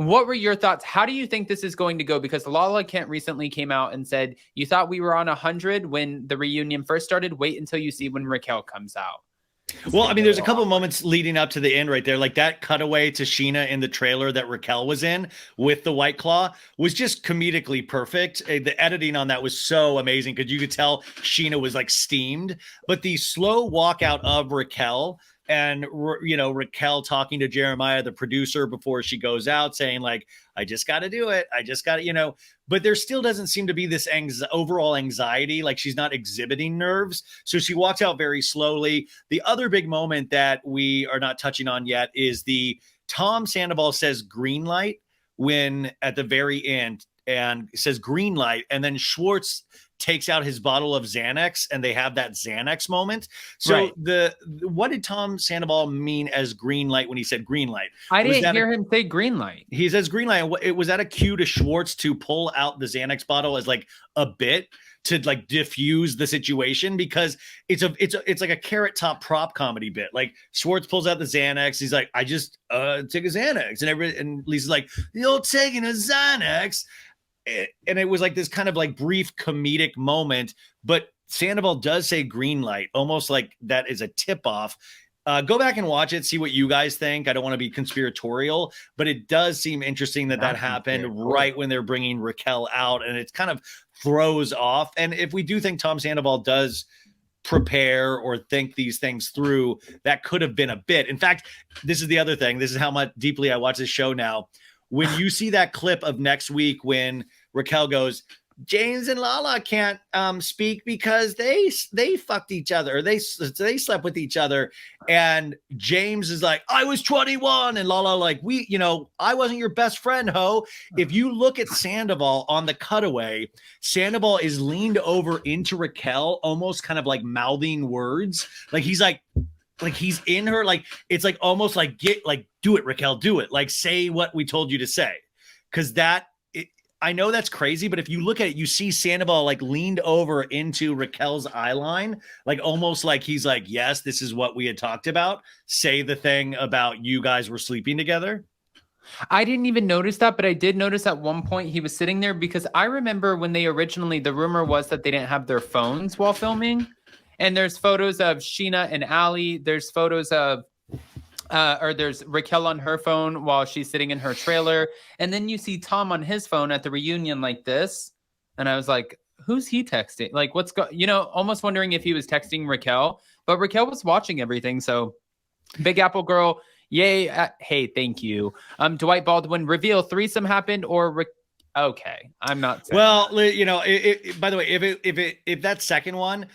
What were your thoughts? How do you think this is going to go? Because Lala Kent recently came out and said, you thought we were on 100 when the reunion first started. Wait until you see when Raquel comes out. Well, I mean, there's a couple moments leading up to the end right there. Like that cutaway to Sheena in the trailer that Raquel was in with the White Claw was just comedically perfect. The editing on that was so amazing because you could tell Sheena was like steamed. But the slow walkout of Raquel and, you know, Raquel talking to Jeremiah, the producer, before she goes out saying like, I just got to do it. I just got to, you know, but there still doesn't seem to be this overall anxiety. Like she's not exhibiting nerves. So she walks out very slowly. The other big moment that we are not touching on yet is the Tom Sandoval says green light when at the very end and says green light. And then Schwartz takes out his bottle of Xanax and they have that Xanax moment. So right. What did Tom Sandoval mean as green light when he said green light? I didn't hear him say green light. He says green light. It was that a cue to Schwartz to pull out the Xanax bottle as like a bit to like diffuse the situation, because it's like a Carrot Top prop comedy bit. Like Schwartz pulls out the Xanax. He's like, I just took a Xanax, and Lisa's like, you're taking a Xanax. And it was like this kind of like brief comedic moment, but Sandoval does say green light, almost like that is a tip off. Go back and watch it, see what you guys think. I don't want to be conspiratorial, but it does seem interesting that happened right when they're bringing Raquel out, and it kind of throws off. And if we do think Tom Sandoval does prepare or think these things through, that could have been a bit. In fact, this is the other thing. This is how much deeply I watch this show now. When you see that clip of next week when Raquel goes, James and Lala can't speak because they fucked each other. They slept with each other. And James is like, I was 21. And Lala like, I wasn't your best friend, ho. If you look at Sandoval on the cutaway, Sandoval is leaned over into Raquel, almost kind of like mouthing words. Like he's like he's in her, like it's like almost like do it, Raquel, do it. Like say what we told you to say. Cause I know that's crazy, but if you look at it, you see Sandoval like leaned over into Raquel's eye line, like almost like he's like, yes, this is what we had talked about. Say the thing about you guys were sleeping together. I didn't even notice that, but I did notice at one point he was sitting there, because I remember when they originally, the rumor was that they didn't have their phones while filming. And there's photos of Sheena and Allie. There's photos of, there's Raquel on her phone while she's sitting in her trailer. And then you see Tom on his phone at the reunion like this. And I was like, who's he texting? Like, almost wondering if he was texting Raquel. But Raquel was watching everything. So Big Apple Girl, yay. Hey, thank you. Dwight Baldwin, reveal threesome happened or... Okay, I'm not saying well, that. By the way, if that second one...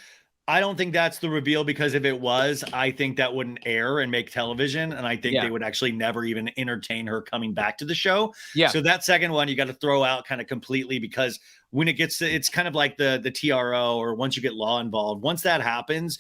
I don't think that's the reveal, because if it was, I think that wouldn't air and make television. And I think they would actually never even entertain her coming back to the show. Yeah. So that second one, you got to throw out kind of completely, because when it gets to, it's kind of like the TRO, or once you get law involved, once that happens,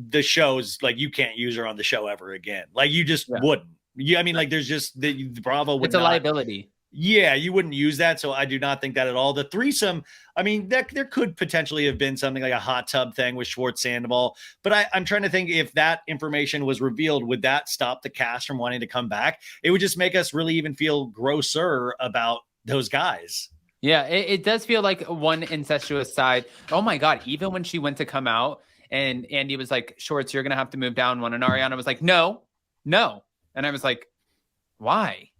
the show's like, you can't use her on the show ever again. Like you just wouldn't. I mean, like there's just the Bravo would It's a liability. Yeah, you wouldn't use that. So I do not think that at all. The threesome, I mean, there could potentially have been something like a hot tub thing with Schwartz Sandoval. But I'm trying to think, if that information was revealed, would that stop the cast from wanting to come back? It would just make us really even feel grosser about those guys. Yeah, it does feel like one incestuous side. Oh my God, even when she went to come out and Andy was like, Schwartz, you're going to have to move down one. And Ariana was like, no. And I was like, why?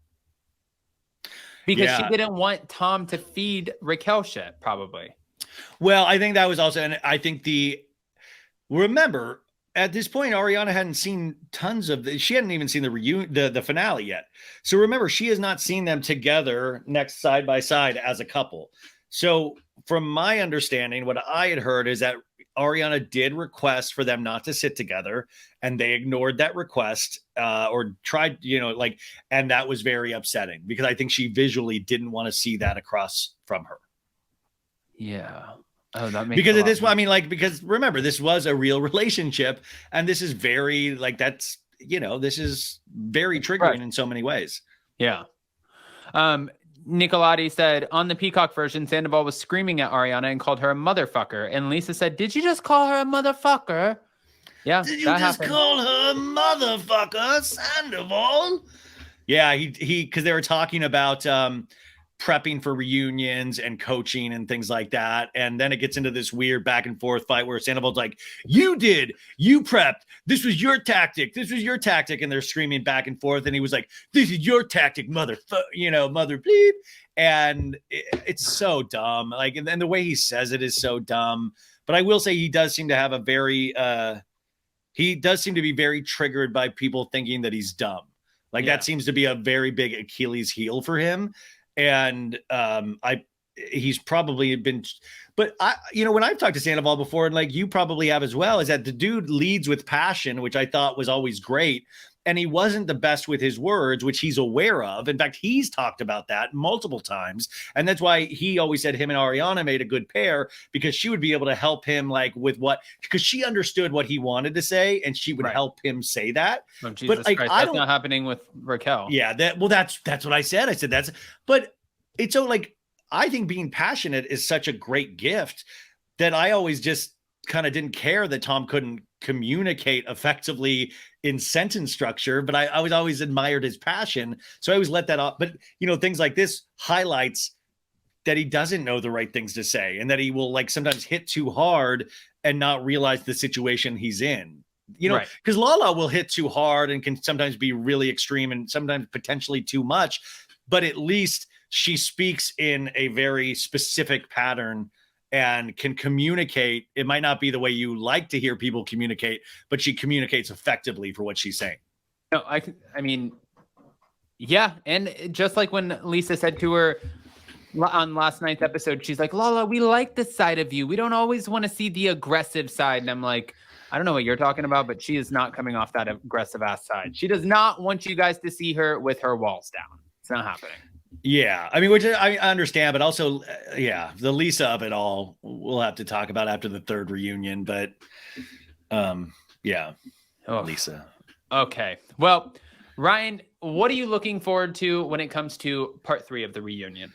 Because she didn't want Tom to feed Raquel shit, probably. Well, I think that was also, and I think remember, at this point, Ariana hadn't seen tons of she hadn't even seen the finale yet. So remember, she has not seen them together next side by side as a couple. So from my understanding, what I had heard is that Ariana did request for them not to sit together, and they ignored that request or tried, and that was very upsetting, because I think she visually didn't want to see that across from her. Yeah. Oh, that makes because of this. I mean, because remember, this was a real relationship, and this is very this is very triggering in so many ways. Yeah. Nicolati said, on the Peacock version, Sandoval was screaming at Ariana and called her a motherfucker. And Lisa said, did you just call her a motherfucker? Yeah. Did you just call her a motherfucker, Sandoval? Yeah, because they were talking about prepping for reunions and coaching and things like that. And then it gets into this weird back and forth fight where Sandoval's like, you prepped. This was your tactic. This was your tactic. And they're screaming back and forth. And he was like, this is your tactic, mother bleep. And it's so dumb. Like, and the way he says it is so dumb. But I will say he does seem to have a very, he does seem to be very triggered by people thinking that he's dumb. Like that seems to be a very big Achilles heel for him. And he's probably been, but when I've talked to Sandoval before, and like you probably have as well, is that the dude leads with passion, which I thought was always great. And he wasn't the best with his words, which he's aware of. In fact, he's talked about that multiple times. And that's why he always said him and Ariana made a good pair, because she would be able to help him because she understood what he wanted to say and she would help him say that. Oh, Jesus but like, Christ, that's not happening with Raquel. Yeah, that's what I said. I said but it's so like, I think being passionate is such a great gift that I always just kind of didn't care that Tom couldn't communicate effectively in sentence structure, but I was always admired his passion. So I always let that off. But things like this highlights that he doesn't know the right things to say, and that he will like sometimes hit too hard and not realize the situation he's in. Because Lala will hit too hard and can sometimes be really extreme and sometimes potentially too much, but at least she speaks in a very specific pattern and can communicate. It might not be the way you like to hear people communicate, but she communicates effectively for what she's saying. No, I mean, yeah. And just like when Lisa said to her on last night's episode, she's like, Lala, we like this side of you. We don't always want to see the aggressive side. And I'm like, I don't know what you're talking about, but she is not coming off that aggressive ass side. She does not want you guys to see her with her walls down. It's not happening. Yeah, I mean, which I understand, but also, the Lisa of it all we'll have to talk about after the third reunion. But, Lisa. Okay, well, Ryan, what are you looking forward to when it comes to part 3 of the reunion?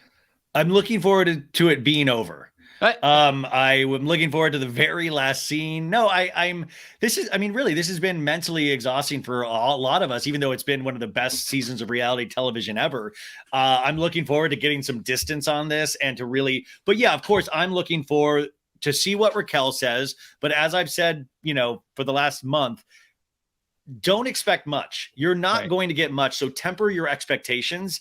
I'm looking forward to it being over. I am looking forward to the very last scene. No, this has been mentally exhausting for a lot of us, even though it's been one of the best seasons of reality television ever. I'm looking forward to getting some distance on this and to really, but yeah, of course, I'm looking forward to see what Raquel says. But as I've said, for the last month, don't expect much. You're not going to get much. So temper your expectations.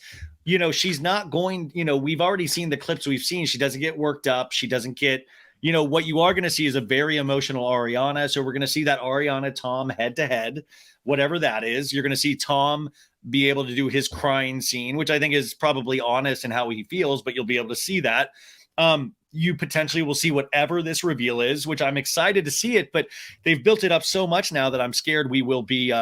She's not going, we've already seen the clips we've seen. She doesn't get worked up. She doesn't get, what you are going to see is a very emotional Ariana. So we're going to see that Ariana Tom head to head, whatever that is. You're going to see Tom be able to do his crying scene, which I think is probably honest in how he feels, but you'll be able to see that. You potentially will see whatever this reveal is, which I'm excited to see it, but they've built it up so much now that I'm scared we will be,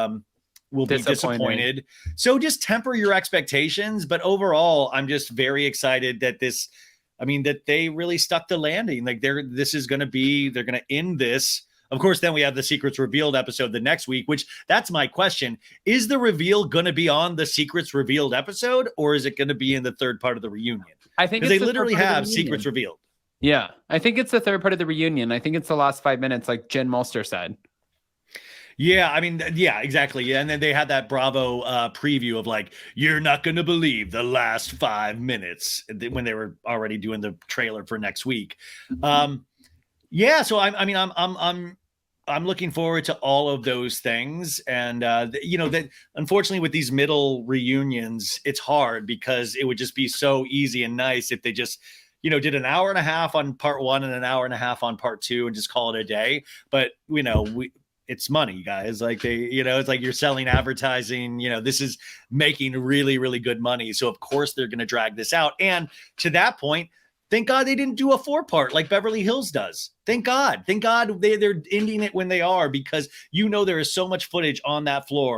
disappointed. So just temper your expectations. But overall, I'm just very excited that that they really stuck the landing. Like they're going to end this. Of course, then we have the Secrets Revealed episode the next week, which that's my question. Is the reveal going to be on the Secrets Revealed episode, or is it going to be in the third part of the reunion? I think they literally have Secrets Revealed. Yeah, I think it's the third part of the reunion. I think it's the last 5 minutes, like Jen Molster said. Yeah, I mean, yeah, exactly. Yeah, and then they had that Bravo preview of like, you're not going to believe the last 5 minutes when they were already doing the trailer for next week. So I'm looking forward to all of those things. And, that unfortunately with these middle reunions, it's hard because it would just be so easy and nice if they just, did an hour and a half on part 1 and an hour and a half on part 2 and just call it a day. But, it's money, guys. Like it's like you're selling advertising, this is making really, really good money. So of course they're going to drag this out. And to that point, thank God they didn't do a 4-part like Beverly Hills does. Thank God they're ending it when they are, because there is so much footage on that floor